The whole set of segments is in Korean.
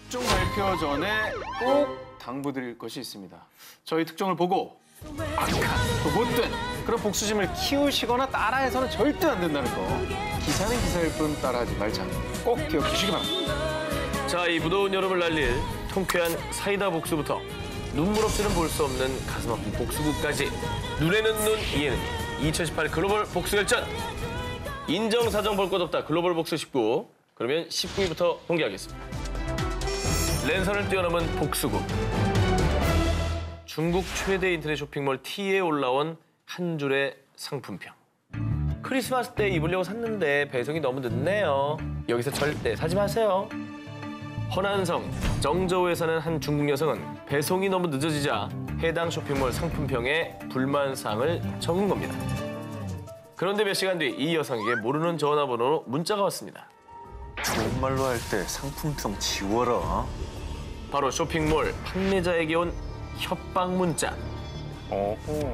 특종 발표 전에 꼭 당부드릴 것이 있습니다. 저희 특종을 보고 악한, 또 못된 그런 복수심을 키우시거나 따라해서는 절대 안 된다는 거. 기사는 기사일 뿐 따라하지 말자. 꼭 기억해 주시기 바랍니다. 자, 이 무더운 여름을 날릴 통쾌한 사이다 복수부터 눈물 없이는 볼 수 없는 가슴 아픈 복수극까지 눈에는 눈, 이에는 이. 2018 글로벌 복수 결전. 인정사정 볼 것 없다 글로벌 복수 19. 그러면 19위부터 공개하겠습니다. 랜선을 뛰어넘은 복수극. 중국 최대 인터넷 쇼핑몰 T에 올라온 한 줄의 상품평. 크리스마스 때 입으려고 샀는데 배송이 너무 늦네요. 여기서 절대 사지 마세요. 허난성, 정저우에 사는 한 중국 여성은 배송이 너무 늦어지자 해당 쇼핑몰 상품평에 불만사항을 적은 겁니다. 그런데 몇 시간 뒤 이 여성에게 모르는 전화번호로 문자가 왔습니다. 좋은 말로 할 때 상품평 지워라. 바로 쇼핑몰 판매자에게 온 협박 문자.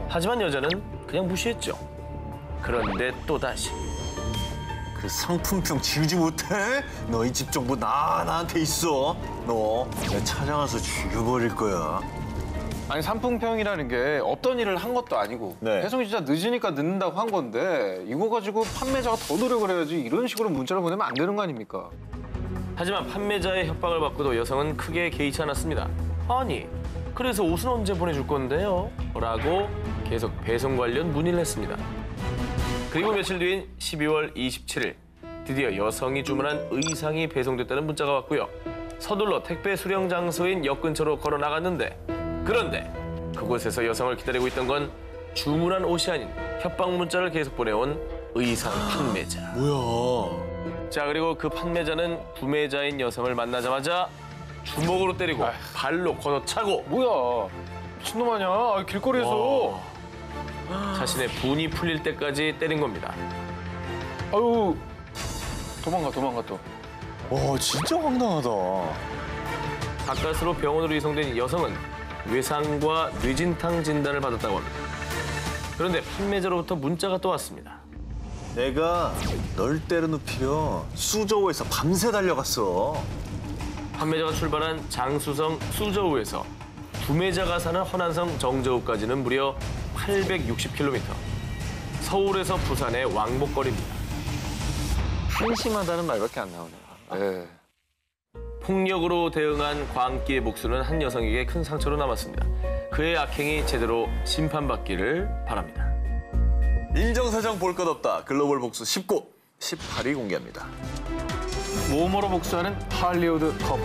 하지만 여자는 그냥 무시했죠. 그런데 또다시. 그 상품평 지우지 못해? 너희 집 정보 나한테 있어. 너 내가 찾아가서 죽여버릴 거야. 아니 상품평이라는 게 없던 일을 한 것도 아니고 네. 배송이 진짜 늦으니까 늦는다고 한 건데 이거 가지고 판매자가 더 노력을 해야지 이런 식으로 문자를 보내면 안 되는 거 아닙니까? 하지만 판매자의 협박을 받고도 여성은 크게 개의치 않았습니다. 아니, 그래서 옷은 언제 보내줄 건데요? 라고 계속 배송 관련 문의를 했습니다. 그리고 며칠 뒤인 12월 27일 드디어 여성이 주문한 의상이 배송됐다는 문자가 왔고요. 서둘러 택배 수령 장소인 역 근처로 걸어 나갔는데 그런데 그곳에서 여성을 기다리고 있던 건 주문한 옷이 아닌 협박 문자를 계속 보내온 의상 판매자. 뭐야? 자, 그리고 그 판매자는 구매자인 여성을 만나자마자 주먹으로 때리고 발로 걷어차고 뭐야 미친놈 아니야 길거리에서. 자신의 분이 풀릴 때까지 때린 겁니다. 아유 도망가 또. 와 진짜 황당하다. 가까스로 병원으로 이송된 여성은 외상과 뇌진탕 진단을 받았다고 합니다. 그런데 판매자로부터 문자가 또 왔습니다. 내가 널 때려눕히려 수저우에서 밤새 달려갔어. 판매자가 출발한 장수성 수저우에서 구매자가 사는 허난성 정저우까지는 무려 860km. 서울에서 부산의 왕복거리입니다. 한심하다는 말밖에 안 나오네요. 네. 폭력으로 대응한 광기의 목수는 한 여성에게 큰 상처로 남았습니다. 그의 악행이 제대로 심판받기를 바랍니다. 인정사정 볼 것 없다. 글로벌 복수 19, 18위 공개합니다. 모모로 복수하는 할리우드 커플.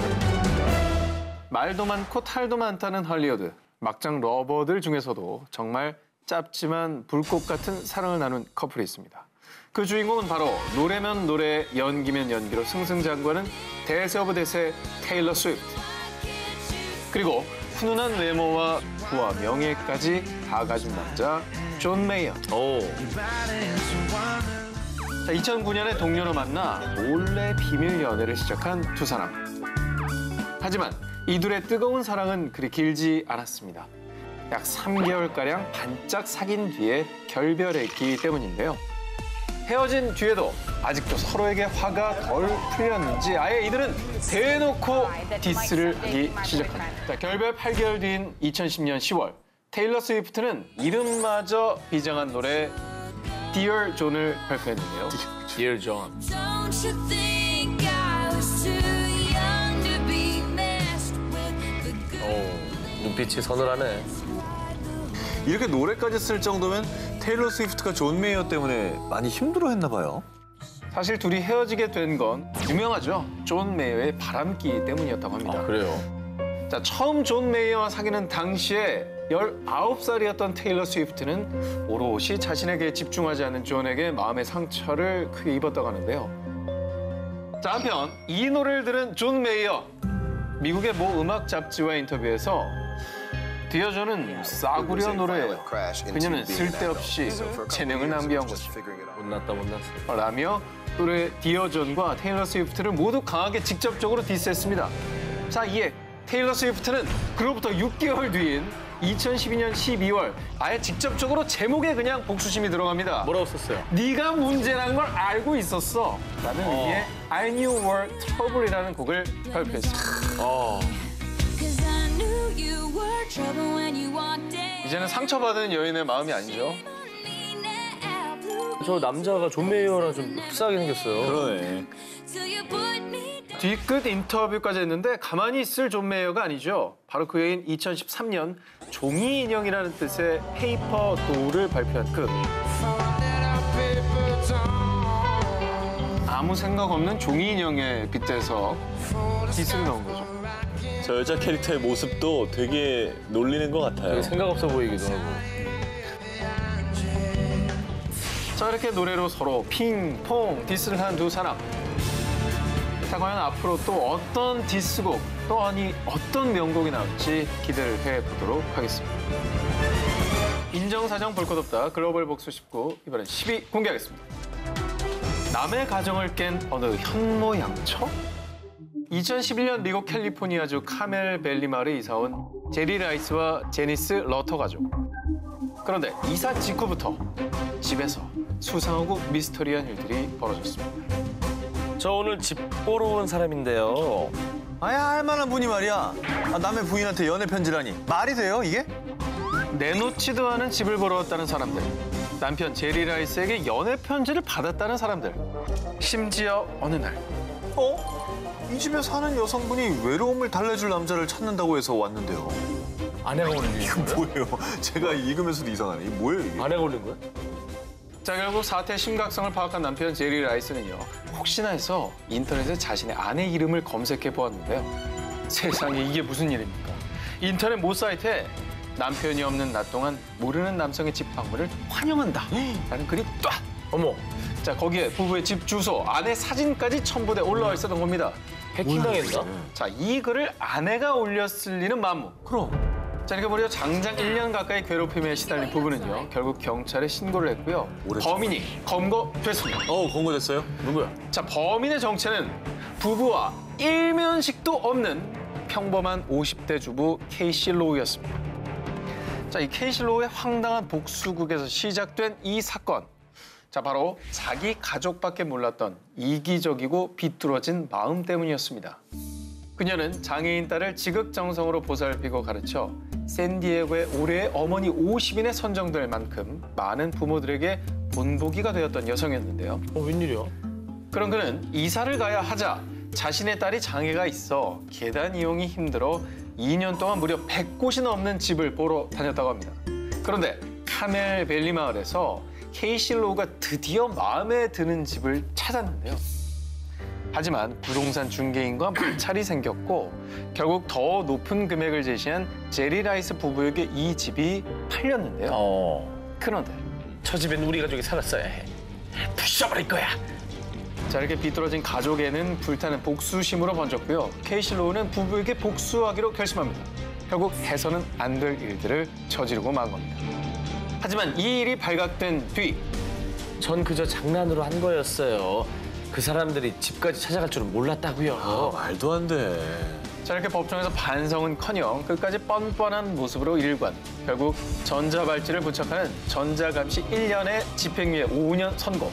말도 많고 탈도 많다는 할리우드. 막장 러버들 중에서도 정말 짧지만 불꽃 같은 사랑을 나눈 커플이 있습니다. 그 주인공은 바로 노래면 노래, 연기면 연기로 승승장구하는 대세 오브 대세 테일러 스위프트. 그리고 훈훈한 외모와 부와 명예까지 다 가진 남자 존 메이어. 자, 2009년에 동료로 만나 몰래 비밀 연애를 시작한 두 사람. 하지만 이 둘의 뜨거운 사랑은 그리 길지 않았습니다. 약 3개월가량 반짝 사귄 뒤에 결별했기 때문인데요. 헤어진 뒤에도 아직도 서로에게 화가 덜 풀렸는지 아예 이들은 대놓고 디스를 하기 시작합니다. 자, 결별 8개월 뒤인 2010년 10월 테일러 스위프트는 이름마저 비장한 노래 Dear John을 발표했는데요. Dear John. Don't you think I was too young to be messed with the good? 눈빛이 서늘하네. 이렇게 노래까지 쓸 정도면 테일러 스위프트가 존 메이어 때문에 많이 힘들어했나 봐요. 사실 둘이 헤어지게 된 건 유명하죠. 존 메이어의 바람기 때문이었다고 합니다. 그래요? 자, 처음 존 메이어와 사귀는 당시에 19살이었던 테일러 스위프트는 오롯이 자신에게 집중하지 않는 존에게 마음의 상처를 크게 입었다고 하는데요. 자, 한편 이 노래를 들은 존 메이어. 미국의 모 음악 잡지와 인터뷰에서 디어 존은 싸구려 노래예요. 그녀는 쓸데없이 재능을 낭비한 거죠. 못났다. 라며 노래 디어 존과 테일러 스위프트를 모두 강하게 직접적으로 디스했습니다. 자, 이에 테일러 스위프트는 그로부터 6개월 뒤인 2012년 12월 아예 직접적으로 제목에 그냥 복수심이 들어갑니다. 뭐라고 썼어요? 네가 문제라는 걸 알고 있었어. 라는 의미의 I Knew You Were Trouble이라는 곡을 발표했습니다. Cause I knew you were trouble when you walked in. 이제는 상처받은 여인의 마음이 아니죠. Only now, blue 저 남자가 존 메이어랑 좀 흡사하게 생겼어요. 그러네. till you put me down. 뒤끝 인터뷰까지 했는데 가만히 있을 존 메이어가 아니죠. 바로 그 해인 2013년 종이 인형이라는 뜻의 페이퍼 돌을 발표한 그 아무 생각 없는 종이 인형에 빗대서 디스를 넣은 거죠. 저 여자 캐릭터의 모습도 되게 놀리는 것 같아요. 되게 생각 없어 보이기도 하고. 자, 이렇게 노래로 서로 핑퐁 디스를 한 두 사람. 자, 과연 앞으로 또 어떤 디스곡, 또 아니 어떤 명곡이 나올지 기대를 해보도록 하겠습니다. 인정사정 볼 것 없다 글로벌 복수 19 이번엔 10위 공개하겠습니다. 남의 가정을 깬 어느 현모양처? 2011년 미국 캘리포니아주 카멜밸리 마을에 이사온 제리 라이스와 제니스 러터 가족. 그런데 이사 직후부터 집에서 수상하고 미스터리한 일들이 벌어졌습니다. 저 오늘 집 보러 온 사람인데요. 아야 할 만한 분이 말이야. 남의 부인한테 연애 편지라니 말이 돼요 이게? 내놓지도 않은 집을 보러 왔다는 사람들. 남편 제리 라이스에게 연애 편지를 받았다는 사람들. 심지어 어느 날 이 집에 사는 여성분이 외로움을 달래줄 남자를 찾는다고 해서 왔는데요. 아내가 올린 거예요? 뭐예요? 제가 읽으면서도 이상하네. 이게 뭐예요 이게? 아내가 올린 거야? 자, 결국 사태의 심각성을 파악한 남편 제리 라이스는요. 혹시나 해서 인터넷에 자신의 아내 이름을 검색해 보았는데요. 세상에 이게 무슨 일입니까? 인터넷 모 사이트에 남편이 없는 낮 동안 모르는 남성의 집 방문을 환영한다 라는 글이 딱! 어머, 자, 거기에 부부의 집 주소, 아내 사진까지 첨부돼 올라와 있었던 겁니다. 해킹당했나? 자, 이 글을 아내가 올렸을 리는 만무. 그럼. 자, 이렇게 보려 장장 1년 가까이 괴롭힘에 시달린 부부는요. 결국 경찰에 신고를 했고요. 범인이 검거됐습니다. 검거됐어요? 누구야? 자, 범인의 정체는 부부와 일면식도 없는 평범한 50대 주부 케이시 로우였습니다. 자, 이 케이시 로우의 황당한 복수극에서 시작된 이 사건. 자, 바로 자기 가족밖에 몰랐던 이기적이고 비뚤어진 마음 때문이었습니다. 그녀는 장애인 딸을 지극정성으로 보살피고 가르쳐 샌디에고의 올해의 어머니 50인에 선정될 만큼 많은 부모들에게 본보기가 되었던 여성이었는데요. 웬일이야? 그런 그는 이사를 가야 하자 자신의 딸이 장애가 있어 계단 이용이 힘들어 2년 동안 무려 100곳이 넘는 집을 보러 다녔다고 합니다. 그런데 카멜밸리 마을에서 케이시 로우가 드디어 마음에 드는 집을 찾았는데요. 하지만 부동산 중개인과 마찰이 생겼고 결국 더 높은 금액을 제시한 제리 라이스 부부에게 이 집이 팔렸는데요. 그런데 저 집엔 우리 가족이 살았어야 해. 부숴버릴 거야. 자, 이렇게 비뚤어진 가족에는 불타는 복수심으로 번졌고요. 케이시 로우는 부부에게 복수하기로 결심합니다. 결국 해서는 안 될 일들을 저지르고 만 겁니다. 하지만 이 일이 발각된 뒤 전 그저 장난으로 한 거였어요. 그 사람들이 집까지 찾아갈 줄은 몰랐다고요. 말도 안 돼. 자, 이렇게 법정에서 반성은커녕 끝까지 뻔뻔한 모습으로 일관. 결국 전자발찌를 부착하는 전자감시 1년의 집행유예 5년 선고.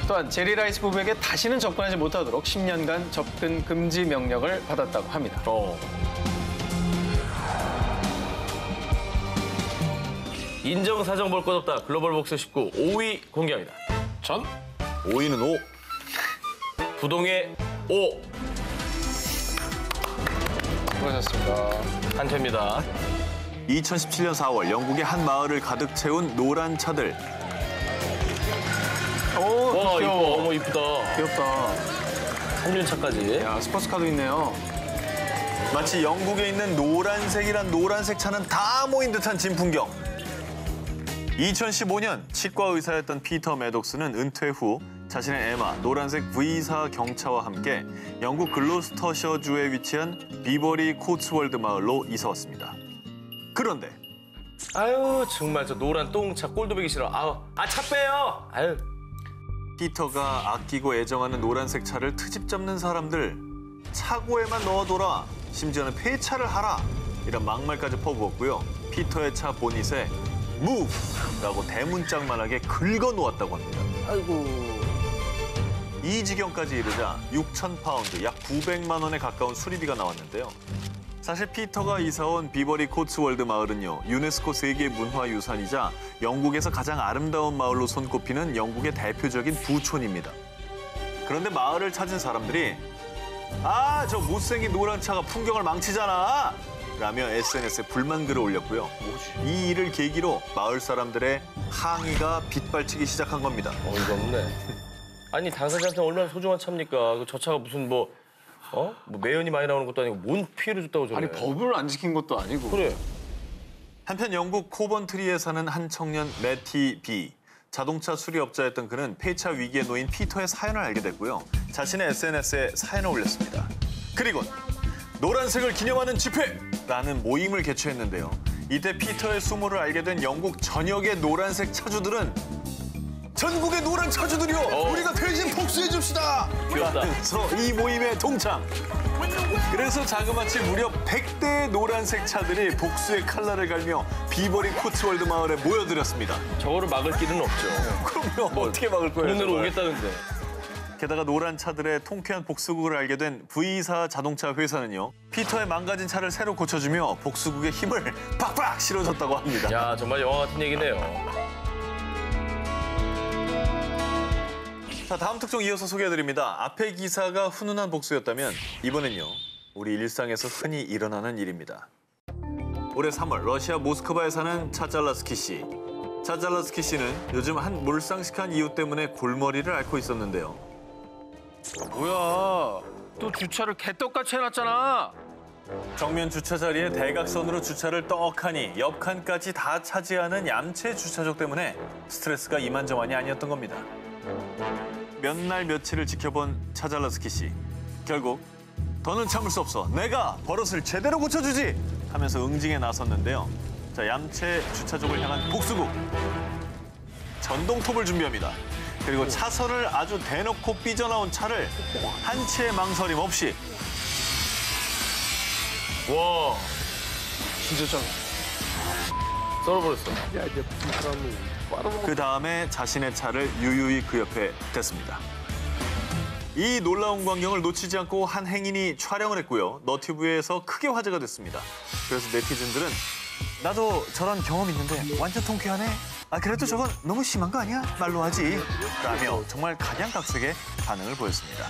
또한 제리 라이스 부부에게 다시는 접근하지 못하도록 10년간 접근 금지 명령을 받았다고 합니다. 인정사정 볼 것 없다. 글로벌 복수 19 5위 공개합니다. 전 5위는 5. 부동의 5. 수고하셨습니다. 한 표입니다. 2017년 4월 영국의 한 마을을 가득 채운 노란 차들. 오, 와, 이뻐. 귀여워. 어머, 이쁘다. 귀엽다. 3년차까지. 야, 스포츠카도 있네요. 마치 영국에 있는 노란색이란 노란색 차는 다 모인 듯한 진풍경. 2015년 치과 의사였던 피터 매독스는 은퇴 후 자신의 에마 노란색 V사 경차와 함께 영국 글로스터셔주에 위치한 비버리 코츠월드 마을로 이사 왔습니다. 그런데 아유, 정말 저 노란 똥차 꼴도 보기 싫어. 차 빼요. 아유. 피터가 아끼고 애정하는 노란색 차를 트집 잡는 사람들 차고에만 넣어둬라. 심지어는 폐차를 하라. 이런 막말까지 퍼부었고요. 피터의 차 보닛에 MOVE라고 대문짝만하게 긁어 놓았다고 합니다. 아이고. 이 지경까지 이르자 6,000파운드, 약 900만 원에 가까운 수리비가 나왔는데요. 사실 피터가 이사온 비버리 코츠월드 마을은요, 유네스코 세계 문화유산이자 영국에서 가장 아름다운 마을로 손꼽히는 영국의 대표적인 부촌입니다. 그런데 마을을 찾은 사람들이 저 못생긴 노란 차가 풍경을 망치잖아! 라며 SNS에 불만글을 올렸고요. 이 일을 계기로 마을 사람들의 항의가 빗발치기 시작한 겁니다. 어이가 없네. 아니 당사자한테 얼마나 소중한 차입니까? 저 차가 무슨 뭐 매연이 많이 나오는 것도 아니고 뭔 피해를 줬다고 저래. 아니 법을 안 지킨 것도 아니고. 그래. 한편 영국 코번트리에 사는 한 청년 매티 B. 자동차 수리업자였던 그는 폐차 위기에 놓인 피터의 사연을 알게 됐고요. 자신의 SNS에 사연을 올렸습니다. 그리고 노란색을 기념하는 집회라는 모임을 개최했는데요. 이때 피터의 수모를 알게 된 영국 전역의 노란색 차주들은 전국의 노란 차주들이요! 우리가 대신 복수해 줍시다! 귀엽다. 라면서 이 모임에 동참. 그래서 자그마치 무려 100대의 노란색 차들이 복수의 칼날을 갈며 비버리 코츠월드 마을에 모여들었습니다. 저거를 막을 길은 없죠. 그럼요. 어떻게 막을 거예요? 동네로 저걸? 오겠다는데. 게다가 노란 차들의 통쾌한 복수극을 알게 된 V사 자동차 회사는요. 피터의 망가진 차를 새로 고쳐주며 복수극에 힘을 팍팍 실어줬다고 합니다. 야 정말 영화 같은 얘기네요. 자, 다음 특종 이어서 소개해드립니다. 앞의 기사가 훈훈한 복수였다면 이번엔요. 우리 일상에서 흔히 일어나는 일입니다. 올해 3월 러시아 모스크바에 사는 차잘라스키 씨. 차잘라스키 씨는 요즘 한 몰상식한 이유 때문에 골머리를 앓고 있었는데요. 뭐야? 또 주차를 개떡같이 해놨잖아. 정면 주차 자리에 대각선으로 주차를 떡하니 옆 칸까지 다 차지하는 얌체 주차족 때문에 스트레스가 이만저만이 아니었던 겁니다. 몇 날 며칠을 지켜본 차잘라스키 씨. 결국 더는 참을 수 없어. 내가 버릇을 제대로 고쳐주지! 하면서 응징에 나섰는데요. 자, 얌체 주차족을 향한 복수국. 전동톱을 준비합니다. 그리고 차선을 아주 대놓고 삐져나온 차를 한 치의 망설임 없이 와 진짜 짱. 썰어버렸어. 그 다음에 자신의 차를 유유히 그 옆에 댔습니다. 이 놀라운 광경을 놓치지 않고 한 행인이 촬영을 했고요. 너튜브에서 크게 화제가 됐습니다. 그래서 네티즌들은 나도 저런 경험 있는데 완전 통쾌하네. 그래도 저건 너무 심한 거 아니야? 말로 하지. 라며 정말 각양각색의 반응을 보였습니다.